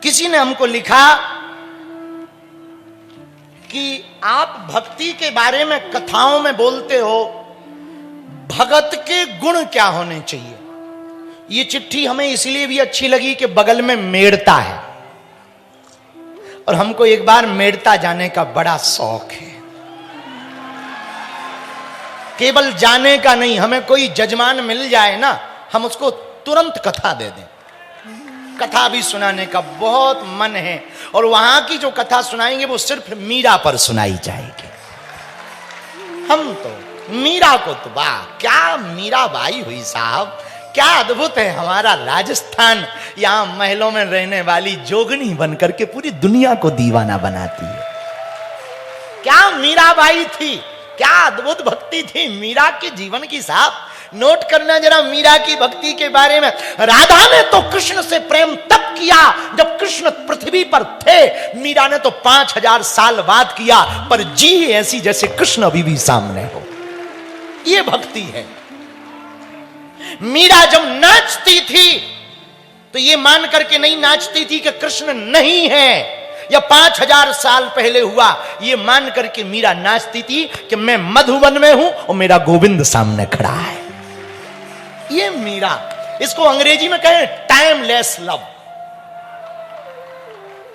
किसी ने हमको लिखा कि आप भक्ति के बारे में कथाओं में बोलते हो, भगत के गुण क्या होने चाहिए। ये चिट्ठी हमें इसलिए भी अच्छी लगी कि बगल में मेड़ता है और हमको एक बार मेड़ता जाने का बड़ा शौक है। केवल जाने का नहीं, हमें कोई जजमान मिल जाए ना, हम उसको तुरंत कथा दे दें। कथा भी सुनाने का बहुत मन है और वहां की जो कथा सुनाएंगे वो सिर्फ मीरा पर सुनाई जाएगी। हम तो मीरा को तो वाह, क्या मीरा बाई हुई साहब, क्या अद्भुत है हमारा राजस्थान। यहां महलों में रहने वाली जोगनी बनकर के पूरी दुनिया को दीवाना बनाती है। क्या मीरा बाई थी, क्या अद्भुत भक्ति थी मीरा के जीवन की साहब। नोट करना जरा मीरा की भक्ति के बारे में। राधा ने तो कृष्ण से प्रेम तब किया जब कृष्ण पृथ्वी पर थे, मीरा ने तो 5000 साल बाद किया, पर जी ऐसी जैसे कृष्ण अभी भी सामने हो। ये भक्ति है। मीरा जब नाचती थी तो ये मान करके नहीं नाचती थी कि कृष्ण नहीं है, या 5000 साल पहले हुआ, ये मान करके मीरा नाचती थी कि मैं मधुबन में हूं और मेरा गोविंद सामने खड़ा है। ये मीरा, इसको अंग्रेजी में कहें टाइमलेस लव।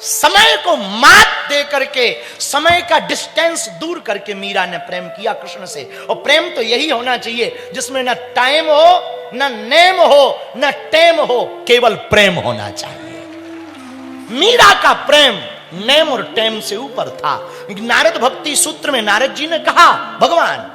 समय को मात दे करके, समय का डिस्टेंस दूर करके मीरा ने प्रेम किया कृष्ण से। और प्रेम तो यही होना चाहिए जिसमें ना टाइम हो, ना नेम हो, ना टेम हो, केवल प्रेम होना चाहिए। मीरा का प्रेम नेम और टेम से ऊपर था। नारद भक्ति सूत्र में नारद जी ने कहा, भगवान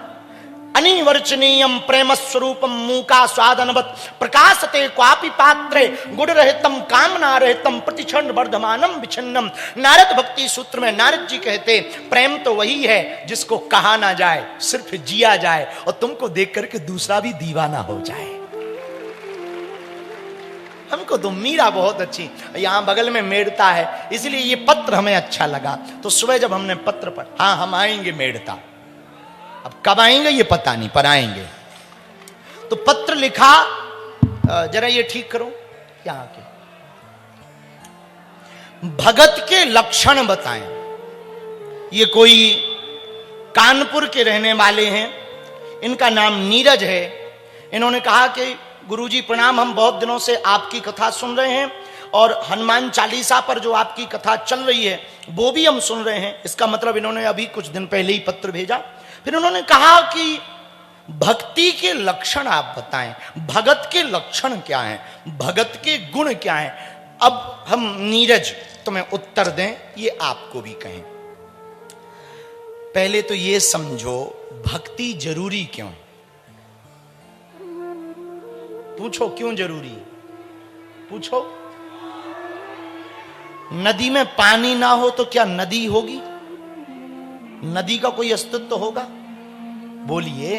अनिवर्चनीयम प्रेम स्वरूपम मूका स्वादनवत प्रकाशते क्वापि पात्रे गुण रहितम कामना रहितम प्रतिक्षण वर्धमानम विच्छिन्नम। नारद भक्ति सूत्र में नारद जी कहते, प्रेम तो वही है जिसको कहा ना जाए, सिर्फ जिया जाए और तुमको देख करके दूसरा भी दीवाना हो जाए। हमको तो मीरा बहुत अच्छी, यहां बगल में मेड़ता है, इसलिए ये पत्र हमें अच्छा लगा। तो सुबह जब हमने पत्र पढ़ा, हाँ हम आएंगे मेड़ता, अब कब आएंगे ये पता नहीं, पर आएंगे। तो पत्र लिखा, जरा ये ठीक करो यहां के, भगत के लक्षण बताएं। ये कोई कानपुर के रहने वाले हैं, इनका नाम नीरज है। इन्होंने कहा कि गुरुजी प्रणाम, हम बहुत दिनों से आपकी कथा सुन रहे हैं और हनुमान चालीसा पर जो आपकी कथा चल रही है वो भी हम सुन रहे हैं। इसका मतलब इन्होंने अभी कुछ दिन पहले ही पत्र भेजा। फिर उन्होंने कहा कि भक्ति के लक्षण आप बताएं, भगत के लक्षण क्या हैं, भगत के गुण क्या हैं। अब हम नीरज तुम्हें उत्तर दें, ये आपको भी कहें। पहले तो ये समझो भक्ति जरूरी क्यों, पूछो क्यों जरूरी है, पूछो। नदी में पानी ना हो तो क्या नदी होगी? नदी का कोई अस्तित्व होगा? बोलिए,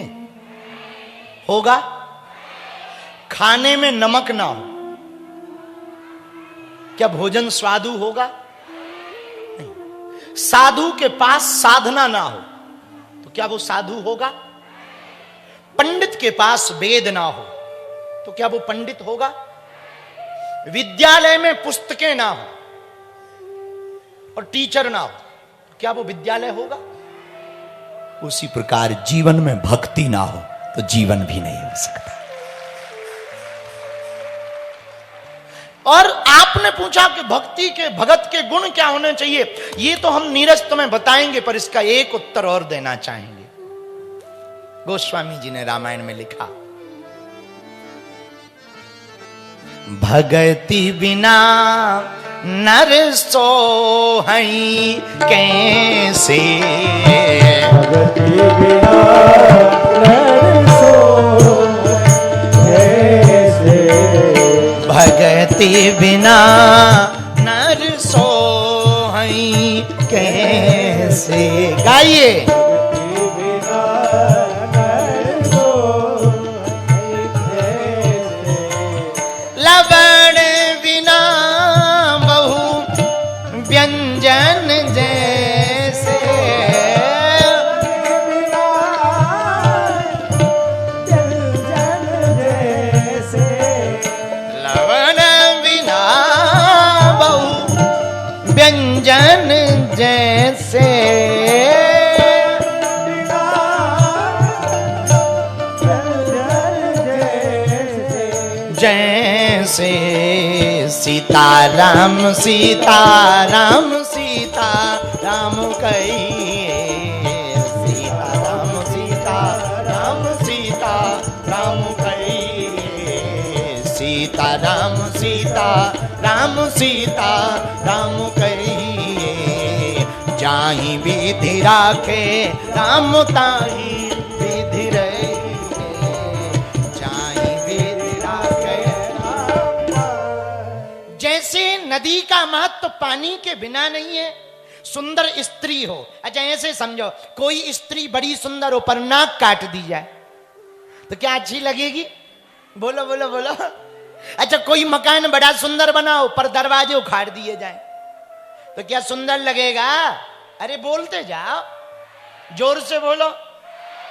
होगा? खाने में नमक ना हो क्या भोजन स्वादु होगा? नहीं। साधु के पास साधना ना हो तो क्या वो साधु होगा? पंडित के पास वेद ना हो तो क्या वो पंडित होगा? विद्यालय में पुस्तकें ना हो और टीचर ना हो तो क्या वो विद्यालय होगा? उसी प्रकार जीवन में भक्ति ना हो तो जीवन भी नहीं हो सकता। और आपने पूछा कि भक्ति के, भगत के गुण क्या होने चाहिए, ये तो हम नीरज तुम्हें बताएंगे, पर इसका एक उत्तर और देना चाहेंगे। गोस्वामी जी ने रामायण में लिखा, भगति बिना नर सोहई कैसे, भगति बिना नर सोहई कैसे, भगति बिना नर सोहई कैसे। गाइए, जीवन जैसे जैसे सीताराम सीताराम सीताराम कहिए, सीताराम सीताराम सीताराम कहिए, सीताराम सीताराम सीताराम कहिए। जाहि विधि राखे राम ताहि विधि रहे, जैसे नदी का महत्व पानी के बिना नहीं है। सुंदर स्त्री हो, अच्छा ऐसे समझो कोई स्त्री बड़ी सुंदर हो पर नाक काट दी जाए तो क्या अच्छी लगेगी? बोलो बोलो बोलो। अच्छा कोई मकान बड़ा सुंदर बनाओ पर दरवाजे उखाड़ दिए जाए तो क्या सुंदर लगेगा? अरे बोलते जाओ, जोर से बोलो।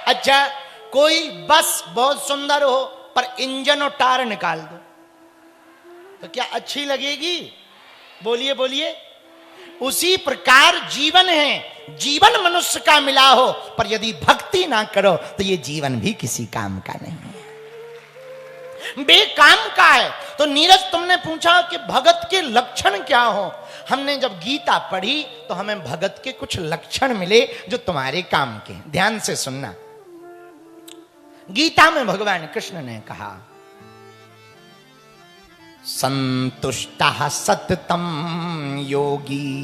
अच्छा कोई बस बहुत सुंदर हो पर इंजन और टायर निकाल दो तो क्या अच्छी लगेगी? बोलिए बोलिए। उसी प्रकार जीवन है, जीवन मनुष्य का मिला हो पर यदि भक्ति ना करो तो ये जीवन भी किसी काम का नहीं है, बेकाम का है। तो नीरज तुमने पूछा कि भगत के लक्षण क्या हो। हमने जब गीता पढ़ी तो हमें भगत के कुछ लक्षण मिले जो तुम्हारे काम के। ध्यान से सुनना। गीता में भगवान कृष्ण ने कहा संतुष्टः सततं योगी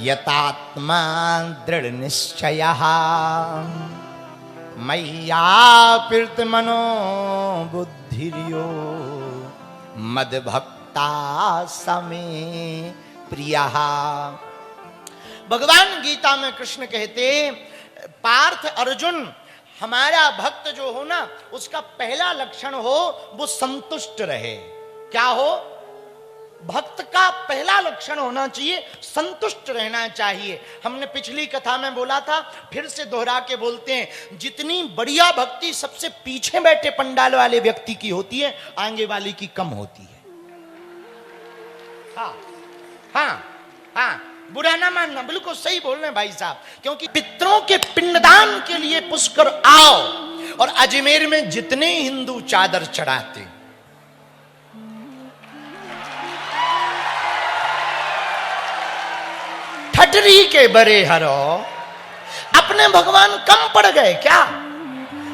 यतात्मा दृढ़ निश्चयः मय्यापृत मनो बुद्धिर्यो मद्भक्ता समे प्रियः। भगवान गीता में कृष्ण कहते पार्थ अर्जुन हमारा भक्त जो हो ना उसका पहला लक्षण हो वो संतुष्ट रहे। क्या हो? भक्त का पहला लक्षण होना चाहिए संतुष्ट रहना चाहिए। हमने पिछली कथा में बोला था, फिर से दोहरा के बोलते हैं, जितनी बढ़िया भक्ति सबसे पीछे बैठे पंडाल वाले व्यक्ति की होती है, आगे वाले की कम होती है। हाँ हाँ हाँ, बुरा ना मानना, बिल्कुल सही बोल रहे हैं भाई साहब। क्योंकि पितरों के पिंडदान के लिए पुष्कर आओ, और अजमेर में जितने हिंदू चादर चढ़ाते, ठटरी के बरे हरो, अपने भगवान कम पड़ गए क्या?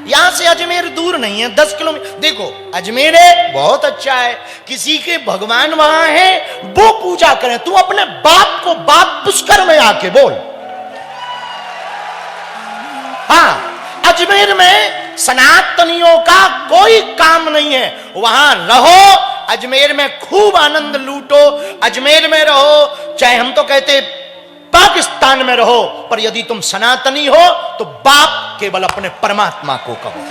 यहां से अजमेर दूर नहीं है, 10 किलोमीटर। देखो अजमेर है बहुत अच्छा है, किसी के भगवान वहां है वो पूजा करें। तू अपने बाप को बाप पुष्कर में आके बोल। हाँ, अजमेर में सनातनियों का कोई काम नहीं है, वहां रहो, अजमेर में खूब आनंद लूटो, अजमेर में रहो, चाहे हम तो कहते पाकिस्तान में रहो, पर यदि तुम सनातनी हो तो बाप केवल अपने परमात्मा को कहो।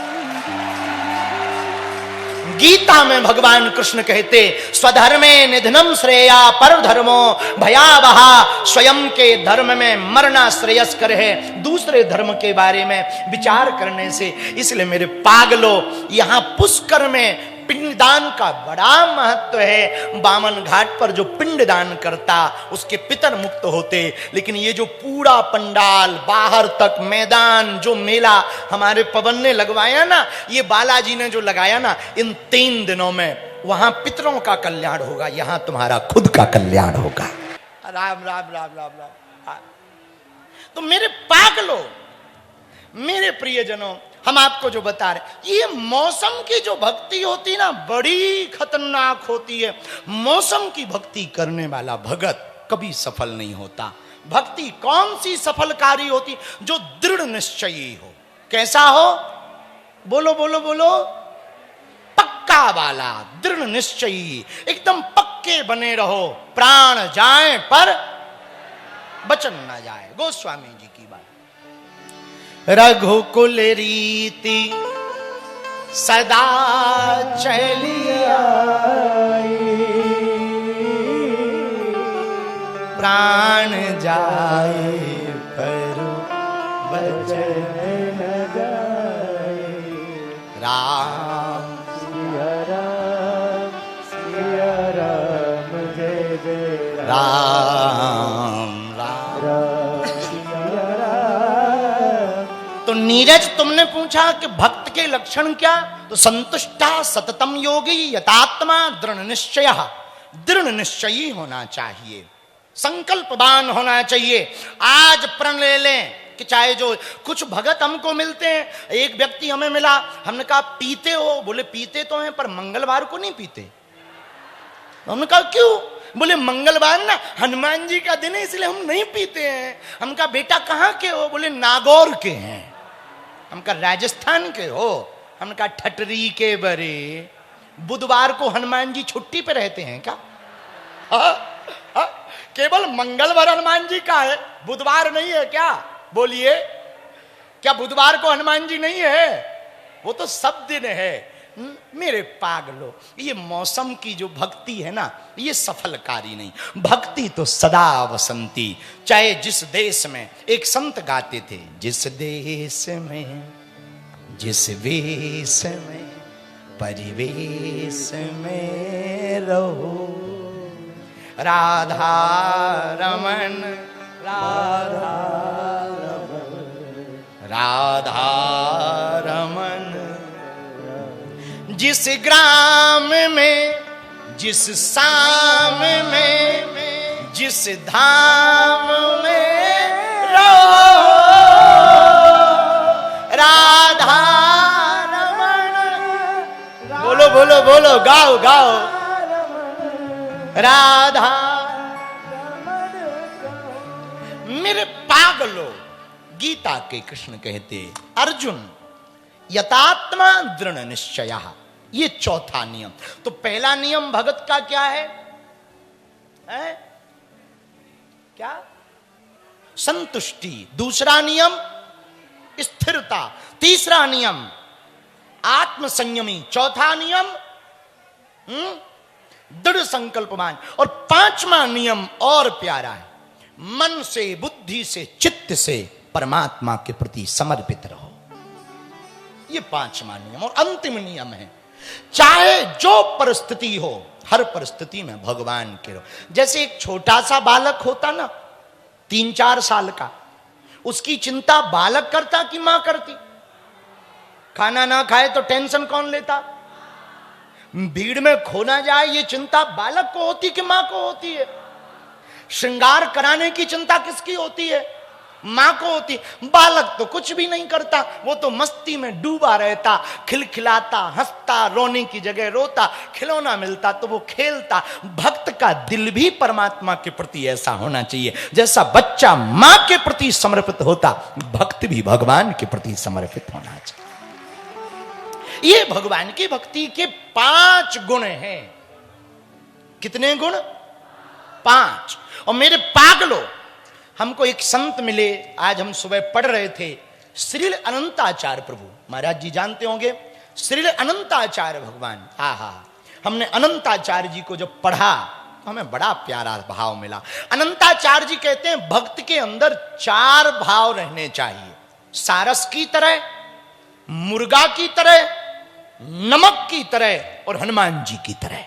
गीता में भगवान कृष्ण कहते स्वधर्मे निधनम श्रेया पर धर्मो भयावहा, स्वयं के धर्म में मरना श्रेयस्कर है दूसरे धर्म के बारे में विचार करने से। इसलिए मेरे पागलो, यहां पुष्कर में पिंडदान का बड़ा महत्व है। बामन घाट पर जो पिंडदान करता उसके पितर मुक्त होते। लेकिन ये जो पूरा पंडाल बाहर तक मैदान, जो मेला हमारे पवन ने लगवाया ना, ये बालाजी ने जो लगाया ना, इन 3 दिनों में वहां पितरों का कल्याण होगा, यहां तुम्हारा खुद का कल्याण होगा। राम राम राम राम राम। तो मेरे पागलों, मेरे प्रियजनों, हम आपको जो बता रहे, ये मौसम की जो भक्ति होती ना बड़ी खतरनाक होती है। मौसम की भक्ति करने वाला भगत कभी सफल नहीं होता। भक्ति कौन सी सफलकारी होती? जो दृढ़ निश्चयी हो। कैसा हो? बोलो बोलो बोलो। पक्का वाला, दृढ़ निश्चयी, एकदम पक्के बने रहो। प्राण जाए पर वचन ना जाए, गोस्वामी जी की बात। रघुकुल रीति सदा चली आई, प्राण जाए पर वचन न जाए। राम सिया राम जय जय राम राम। सिया राम। तो नीरज तुमने पूछा कि भक्त के लक्षण क्या, तो संतुष्टा सततम योगी यतात्मा दृढ़ निश्चय, दृढ़ निश्चयी होना चाहिए, संकल्पवान होना चाहिए। आज प्रण ले लें कि चाहे जो कुछ भगत हमको मिलते हैं, एक व्यक्ति हमें मिला, हमने कहा पीते हो, बोले पीते तो हैं पर मंगलवार को नहीं पीते। हमने कहा क्यों, बोले मंगलवार ना हनुमान जी का दिन है इसलिए हम नहीं पीते हैं। हम कहा बेटा कहाँ के हो, बोले नागौर के हैं। हम कहा राजस्थान के हो। हमने कहा ठटरी के बरे, बुधवार को हनुमान जी छुट्टी पे रहते हैं क्या? केवल मंगलवार हनुमान जी का है, बुधवार नहीं है क्या? बोलिए, क्या बुधवार को हनुमान जी नहीं है? वो तो सब दिन है। मेरे पागलो, ये मौसम की जो भक्ति है ना, ये सफलकारी नहीं। भक्ति तो सदा वसंती। चाहे जिस देश में, एक संत गाते थे, जिस देश में जिस वेश में परिवेश में रहो, राधा रमन राधा राधा रमन। जिस ग्राम में जिस शाम में जिस धाम में रहो, राधा रमन। बोलो बोलो बोलो, गाओ गाओ, राधा। मेरे पागलो, गीता के कृष्ण कहते अर्जुन यतात्मा दृढ़ निश्चय, ये चौथा नियम। तो पहला नियम भगत का क्या है? क्या? संतुष्टि। दूसरा नियम स्थिरता। तीसरा नियम आत्म संयमी। चौथा नियम दृढ़ संकल्पवान। और पांचवा नियम और प्यारा है, मन से बुद्धि से चित्त से परमात्मा के प्रति समर्पित रहो। ये पांचवा नियम। और अंतिम नियम है, चाहे जो परिस्थिति हो, हर परिस्थिति में भगवान के रहो। जैसे एक छोटा सा बालक होता ना, 3-4 साल का, उसकी चिंता बालक करता कि मां करती? खाना ना खाए तो टेंशन कौन लेता? भीड़ में खो ना जाए ये चिंता बालक को होती कि मां को होती है? श्रृंगार कराने की चिंता किसकी होती है? मां को होती। बालक तो कुछ भी नहीं करता, वो तो मस्ती में डूबा रहता, खिलखिलाता, हंसता, रोने की जगह रोता, खिलौना मिलता तो वो खेलता। भक्त का दिल भी परमात्मा के प्रति ऐसा होना चाहिए, जैसा बच्चा मां के प्रति समर्पित होता, भक्त भी भगवान के प्रति समर्पित होना चाहिए। ये भगवान की भक्ति के 5 गुण हैं। कितने गुण? 5। और मेरे पागलो, हमको एक संत मिले, आज हम सुबह पढ़ रहे थे, श्रील अनंताचार्य प्रभु महाराज जी, जानते होंगे श्रील अनंताचार्य भगवान। हा, हमने अनंताचार्य जी को जब पढ़ा तो हमें बड़ा प्यारा भाव मिला। अनंताचार्य जी कहते हैं भक्त के अंदर 4 भाव रहने चाहिए, सारस की तरह, मुर्गा की तरह, नमक की तरह और हनुमान जी की तरह।